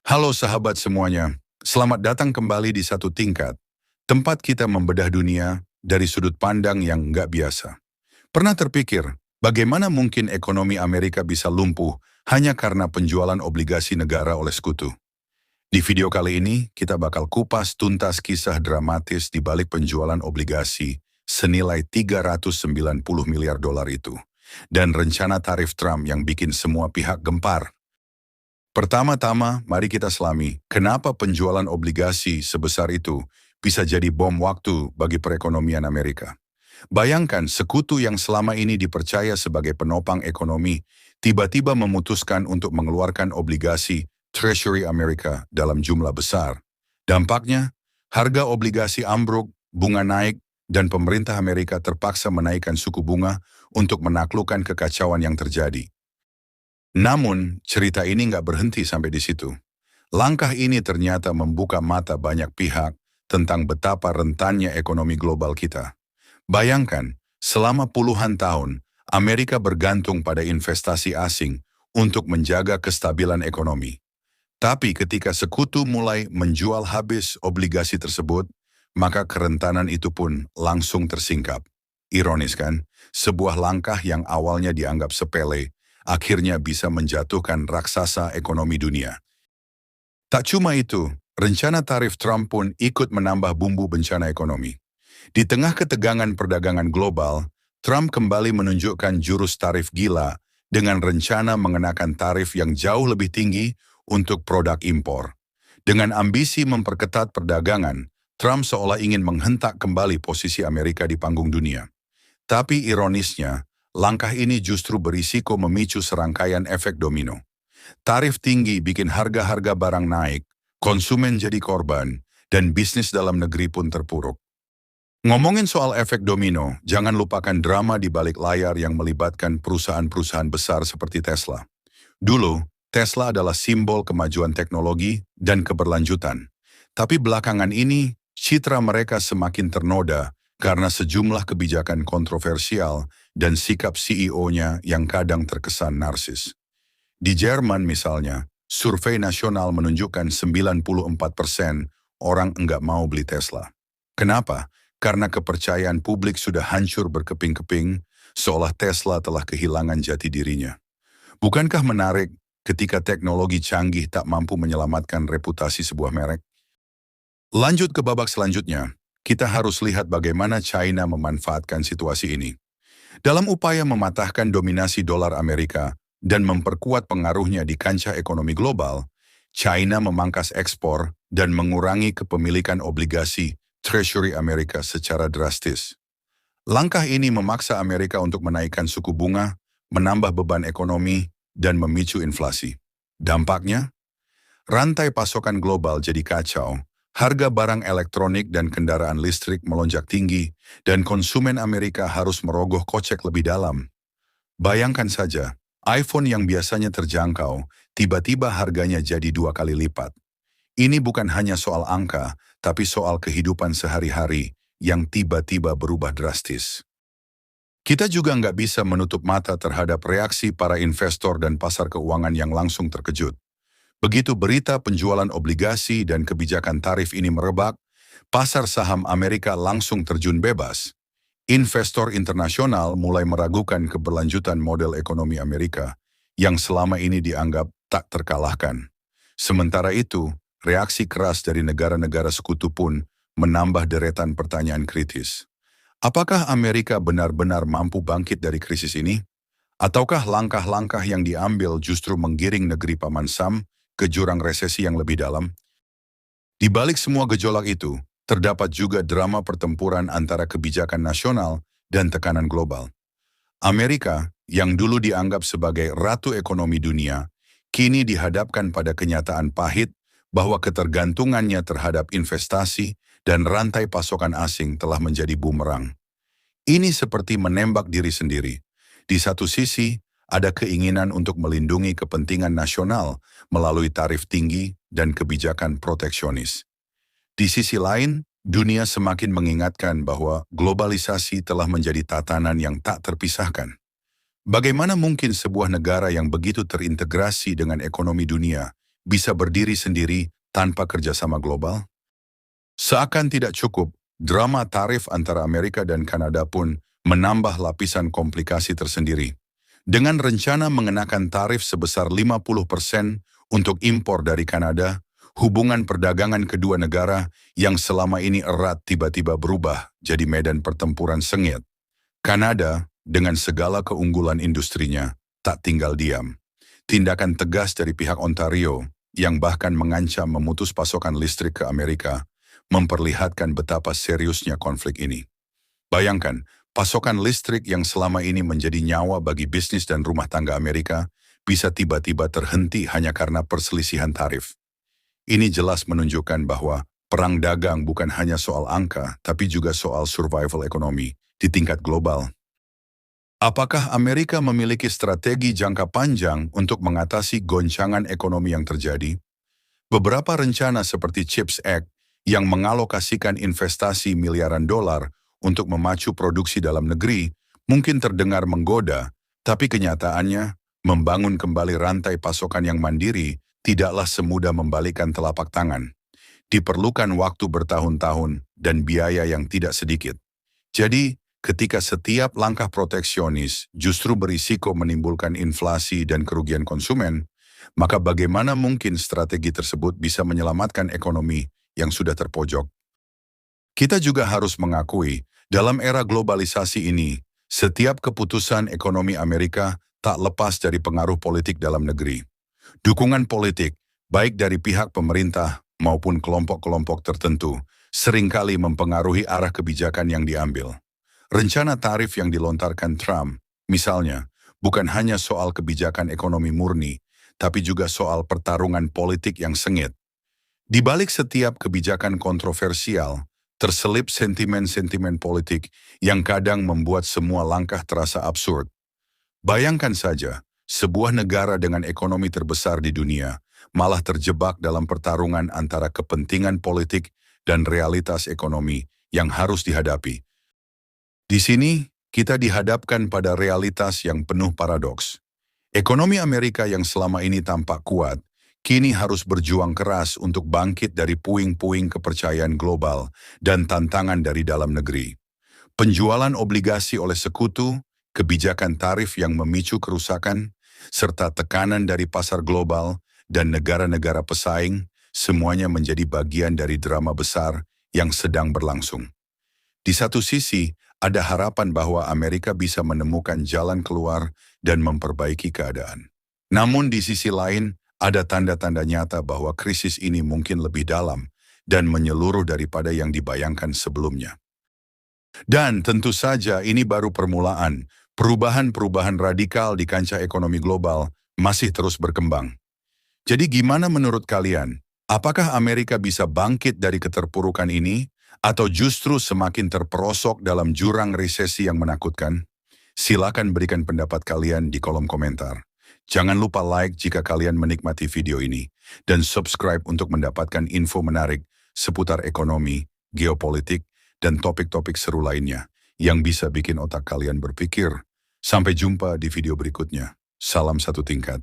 Halo sahabat semuanya, selamat datang kembali di Satu Tingkat, tempat kita membedah dunia dari sudut pandang yang nggak biasa. Pernah terpikir, bagaimana mungkin ekonomi Amerika bisa lumpuh hanya karena penjualan obligasi negara oleh sekutu? Di video kali ini, kita bakal kupas tuntas kisah dramatis di balik penjualan obligasi senilai 390 miliar dolar itu, dan rencana tarif Trump yang bikin semua pihak gempar. Pertama-tama, mari kita selami, kenapa penjualan obligasi sebesar itu bisa jadi bom waktu bagi perekonomian Amerika. Bayangkan sekutu yang selama ini dipercaya sebagai penopang ekonomi, tiba-tiba memutuskan untuk mengeluarkan obligasi Treasury Amerika dalam jumlah besar. Dampaknya, harga obligasi ambruk, bunga naik, dan pemerintah Amerika terpaksa menaikkan suku bunga untuk menaklukkan kekacauan yang terjadi. Namun, cerita ini nggak berhenti sampai di situ. Langkah ini ternyata membuka mata banyak pihak tentang betapa rentannya ekonomi global kita. Bayangkan, selama puluhan tahun, Amerika bergantung pada investasi asing untuk menjaga kestabilan ekonomi. Tapi ketika sekutu mulai menjual habis obligasi tersebut, maka kerentanan itu pun langsung tersingkap. Ironis kan? Sebuah langkah yang awalnya dianggap sepele, akhirnya bisa menjatuhkan raksasa ekonomi dunia. Tak cuma itu, rencana tarif Trump pun ikut menambah bumbu bencana ekonomi. Di tengah ketegangan perdagangan global, Trump kembali menunjukkan jurus tarif gila dengan rencana mengenakan tarif yang jauh lebih tinggi untuk produk impor. Dengan ambisi memperketat perdagangan, Trump seolah ingin menghentak kembali posisi Amerika di panggung dunia. Tapi ironisnya, langkah ini justru berisiko memicu serangkaian efek domino. Tarif tinggi bikin harga-harga barang naik, konsumen jadi korban, dan bisnis dalam negeri pun terpuruk. Ngomongin soal efek domino, jangan lupakan drama di balik layar yang melibatkan perusahaan-perusahaan besar seperti Tesla. Dulu, Tesla adalah simbol kemajuan teknologi dan keberlanjutan. Tapi belakangan ini, citra mereka semakin ternoda karena sejumlah kebijakan kontroversial dan sikap CEO-nya yang kadang terkesan narsis. Di Jerman misalnya, survei nasional menunjukkan 94% orang enggak mau beli Tesla. Kenapa? Karena kepercayaan publik sudah hancur berkeping-keping, seolah Tesla telah kehilangan jati dirinya. Bukankah menarik ketika teknologi canggih tak mampu menyelamatkan reputasi sebuah merek? Lanjut ke babak selanjutnya, kita harus lihat bagaimana China memanfaatkan situasi ini. Dalam upaya mematahkan dominasi dolar Amerika dan memperkuat pengaruhnya di kancah ekonomi global, China memangkas ekspor dan mengurangi kepemilikan obligasi Treasury Amerika secara drastis. Langkah ini memaksa Amerika untuk menaikkan suku bunga, menambah beban ekonomi, dan memicu inflasi. Dampaknya, rantai pasokan global jadi kacau, harga barang elektronik dan kendaraan listrik melonjak tinggi, dan konsumen Amerika harus merogoh kocek lebih dalam. Bayangkan saja, iPhone yang biasanya terjangkau, tiba-tiba harganya jadi 2 kali lipat. Ini bukan hanya soal angka, tapi soal kehidupan sehari-hari yang tiba-tiba berubah drastis. Kita juga nggak bisa menutup mata terhadap reaksi para investor dan pasar keuangan yang langsung terkejut. Begitu berita penjualan obligasi dan kebijakan tarif ini merebak, pasar saham Amerika langsung terjun bebas. Investor internasional mulai meragukan keberlanjutan model ekonomi Amerika yang selama ini dianggap tak terkalahkan. Sementara itu, reaksi keras dari negara-negara sekutu pun menambah deretan pertanyaan kritis. Apakah Amerika benar-benar mampu bangkit dari krisis ini? Ataukah langkah-langkah yang diambil justru menggiring negeri Paman Sam ke jurang resesi yang lebih dalam? Di balik semua gejolak itu, terdapat juga drama pertempuran antara kebijakan nasional dan tekanan global. Amerika, yang dulu dianggap sebagai ratu ekonomi dunia, kini dihadapkan pada kenyataan pahit bahwa ketergantungannya terhadap investasi dan rantai pasokan asing telah menjadi bumerang. Ini seperti menembak diri sendiri. Di satu sisi, ada keinginan untuk melindungi kepentingan nasional melalui tarif tinggi dan kebijakan proteksionis. Di sisi lain, dunia semakin mengingatkan bahwa globalisasi telah menjadi tatanan yang tak terpisahkan. Bagaimana mungkin sebuah negara yang begitu terintegrasi dengan ekonomi dunia bisa berdiri sendiri tanpa kerjasama global? Seakan tidak cukup, drama tarif antara Amerika dan Kanada pun menambah lapisan komplikasi tersendiri. Dengan rencana mengenakan tarif sebesar 50% untuk impor dari Kanada, hubungan perdagangan kedua negara yang selama ini erat tiba-tiba berubah jadi medan pertempuran sengit. Kanada, dengan segala keunggulan industrinya, tak tinggal diam. Tindakan tegas dari pihak Ontario, yang bahkan mengancam memutus pasokan listrik ke Amerika, memperlihatkan betapa seriusnya konflik ini. Bayangkan, pasokan listrik yang selama ini menjadi nyawa bagi bisnis dan rumah tangga Amerika bisa tiba-tiba terhenti hanya karena perselisihan tarif. Ini jelas menunjukkan bahwa perang dagang bukan hanya soal angka, tapi juga soal survival ekonomi di tingkat global. Apakah Amerika memiliki strategi jangka panjang untuk mengatasi goncangan ekonomi yang terjadi? Beberapa rencana seperti CHIPS Act yang mengalokasikan investasi miliaran dolar untuk memacu produksi dalam negeri mungkin terdengar menggoda, tapi kenyataannya membangun kembali rantai pasokan yang mandiri tidaklah semudah membalikan telapak tangan. Diperlukan waktu bertahun-tahun dan biaya yang tidak sedikit. Jadi, ketika setiap langkah proteksionis justru berisiko menimbulkan inflasi dan kerugian konsumen, maka bagaimana mungkin strategi tersebut bisa menyelamatkan ekonomi yang sudah terpojok? Kita juga harus mengakui, dalam era globalisasi ini, setiap keputusan ekonomi Amerika tak lepas dari pengaruh politik dalam negeri. Dukungan politik, baik dari pihak pemerintah maupun kelompok-kelompok tertentu, seringkali mempengaruhi arah kebijakan yang diambil. Rencana tarif yang dilontarkan Trump, misalnya, bukan hanya soal kebijakan ekonomi murni, tapi juga soal pertarungan politik yang sengit. Di balik setiap kebijakan kontroversial, terselip sentimen-sentimen politik yang kadang membuat semua langkah terasa absurd. Bayangkan saja, sebuah negara dengan ekonomi terbesar di dunia malah terjebak dalam pertarungan antara kepentingan politik dan realitas ekonomi yang harus dihadapi. Di sini, kita dihadapkan pada realitas yang penuh paradoks. Ekonomi Amerika yang selama ini tampak kuat, kini harus berjuang keras untuk bangkit dari puing-puing kepercayaan global dan tantangan dari dalam negeri. Penjualan obligasi oleh sekutu, kebijakan tarif yang memicu kerusakan, serta tekanan dari pasar global dan negara-negara pesaing, semuanya menjadi bagian dari drama besar yang sedang berlangsung. Di satu sisi, ada harapan bahwa Amerika bisa menemukan jalan keluar dan memperbaiki keadaan. Namun di sisi lain, ada tanda-tanda nyata bahwa krisis ini mungkin lebih dalam dan menyeluruh daripada yang dibayangkan sebelumnya. Dan tentu saja ini baru permulaan, perubahan-perubahan radikal di kancah ekonomi global masih terus berkembang. Jadi gimana menurut kalian? Apakah Amerika bisa bangkit dari keterpurukan ini atau justru semakin terperosok dalam jurang resesi yang menakutkan? Silakan berikan pendapat kalian di kolom komentar. Jangan lupa like jika kalian menikmati video ini dan subscribe untuk mendapatkan info menarik seputar ekonomi, geopolitik, dan topik-topik seru lainnya yang bisa bikin otak kalian berpikir. Sampai jumpa di video berikutnya. Salam satu tingkat.